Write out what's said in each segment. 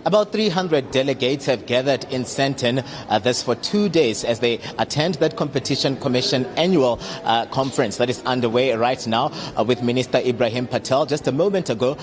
About 300 delegates have gathered in Sandton this for 2 days as they attend that Competition Commission annual conference that is underway right now with Minister Ebrahim Patel just a moment ago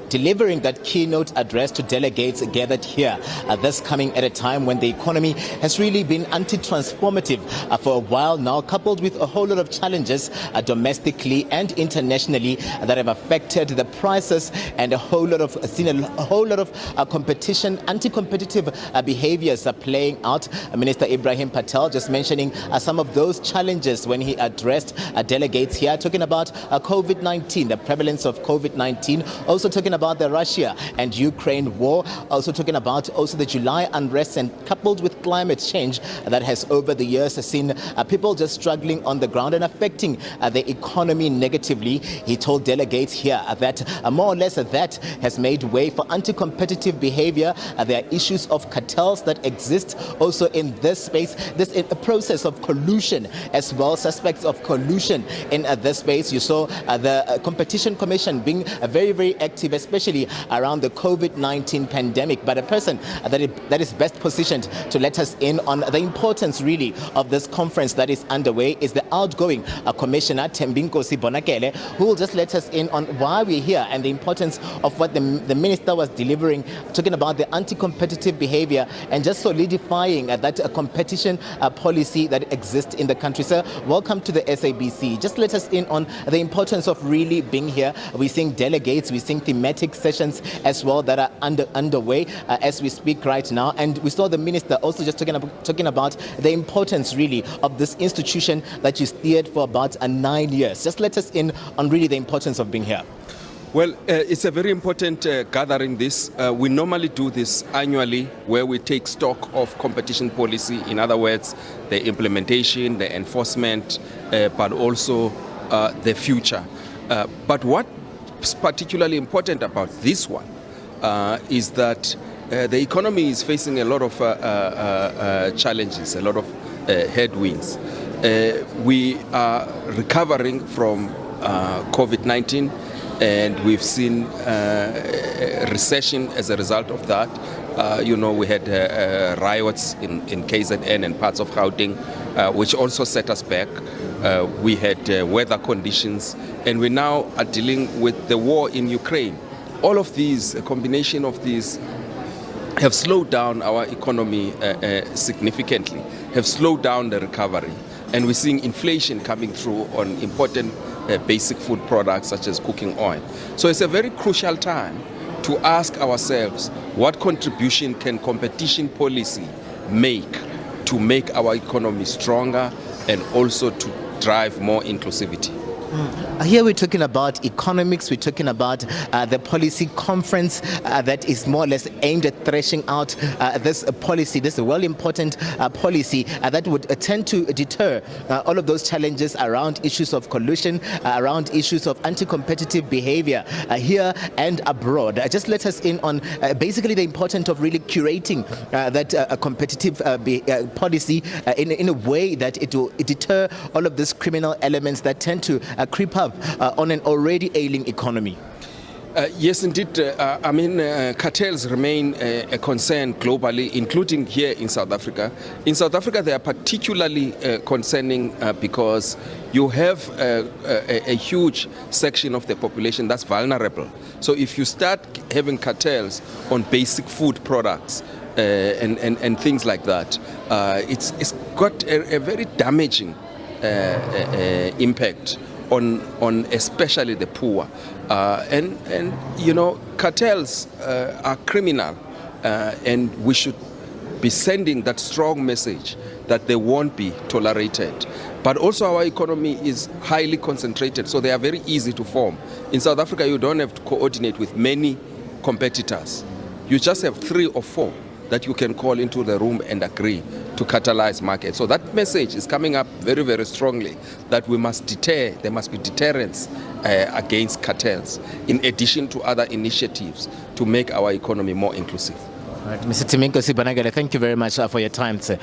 delivering that keynote address to delegates gathered here. This coming at a time when the economy has really been anti-transformative for a while now, coupled with a whole lot of challenges domestically and internationally that have affected the prices and a whole lot of competition, anti-competitive behaviors are playing out. Minister Ebrahim Patel just mentioning some of those challenges when he addressed delegates here, talking about COVID-19, the prevalence of COVID-19, also talking about the Russia and Ukraine war, also talking about also the July unrest, and coupled with climate change that has over the years seen people just struggling on the ground and affecting the economy negatively. He told delegates here that more or less that has made way for anti-competitive behavior. There are issues of cartels that exist also in this space. This is a process of collusion as well, suspects of collusion in this space. You saw the Competition Commission being very, very active, especially around the COVID-19 pandemic. But a person that is best positioned to let us in on the importance really of this conference that is underway is the outgoing Commissioner Tembinkosi Bonakele, who will just let us in on why we're here and the importance of what the minister was delivering, talking about the anti-competitive behavior and just solidifying that competition policy that exists in the country. Sir, welcome to the SABC. Just let us in on the importance of really being here. We're seeing delegates, we're seeing thematic sessions as well that are underway as we speak right now. And we saw the minister also just talking about the importance really of this institution that you steered for about 9 years. Just let us in on really the importance of being here. Well, it's a very important gathering this. We normally do this annually where we take stock of competition policy. In other words, the implementation, the enforcement, but also the future. But what's particularly important about this one is that the economy is facing a lot of challenges, a lot of headwinds. We are recovering from COVID-19. And we've seen a recession as a result of that. We had riots in KZN and parts of Gauteng, which also set us back. We had weather conditions, and we now are dealing with the war in Ukraine. All of these, a combination of these, have slowed down our economy significantly, have slowed down the recovery. And we're seeing inflation coming through on important basic food products such as cooking oil. So it's a very crucial time to ask ourselves, what contribution can competition policy make to make our economy stronger and also to drive more inclusivity? Here we're talking about economics, we're talking about the policy conference that is more or less aimed at thrashing out this policy, this well important policy that would tend to deter all of those challenges around issues of collusion, around issues of anti-competitive behavior here and abroad. Just let us in on basically the importance of really curating that competitive policy in a way that it will deter all of these criminal elements that tend to creep up on an already ailing economy. Yes, indeed. Cartels remain a concern globally, including here in South Africa. In South Africa, they are particularly concerning because you have a huge section of the population that's vulnerable. So if you start having cartels on basic food products and things like that, it's got a very damaging impact on especially the poor. Cartels are criminal, and we should be sending that strong message that they won't be tolerated. But also our economy is highly concentrated, so they are very easy to form. In South Africa, you don't have to coordinate with many competitors. You just have 3 or 4 that you can call into the room and agree to catalyze market. So that message is coming up very, very strongly that we must deter, there must be deterrence against cartels, in addition to other initiatives to make our economy more inclusive. Right, Mr. Timinko Sibanagale, thank you very much for your time, sir.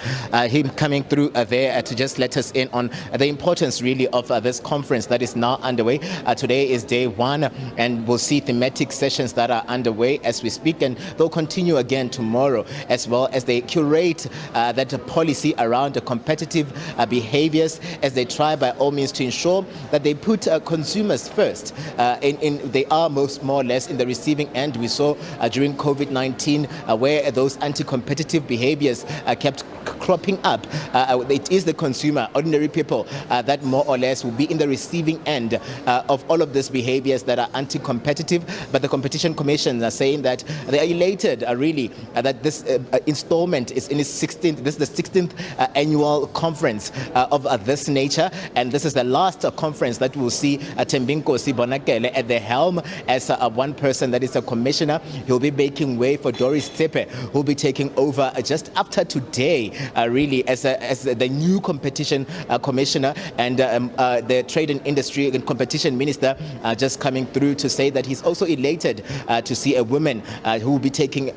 Him coming through there to just let us in on the importance really of this conference that is now underway. Today is day one, and we'll see thematic sessions that are underway as we speak, and they'll continue again tomorrow, as well as they curate that policy around the competitive behaviors as they try by all means to ensure that they put consumers first. They are more or less in the receiving end. We saw during COVID-19 where those anti-competitive behaviors kept cropping up. It is the consumer, ordinary people, that more or less will be in the receiving end of all of these behaviors that are anti-competitive. But the Competition Commission are saying that they are elated, really, that this installment is in its 16th. This is the 16th annual conference of this nature, and this is the last conference that will see Tembinko Sibonakele at the helm as one person that is a commissioner. He'll be making way for Doris Tsepe, who'll be taking over just after today, really, as the new competition commissioner, and the Trade and Industry and Competition Minister just coming through to say that he's also elated to see a woman who will be taking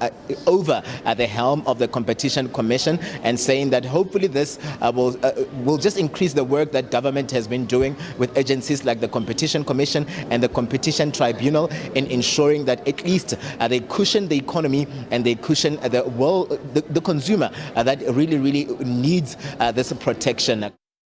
over the helm of the Competition Commission, and saying that hopefully this will just increase the work that government has been doing with agencies like the Competition Commission and the Competition Tribunal in ensuring that at least they cushion the economy and they cushion the consumer that really needs this protection.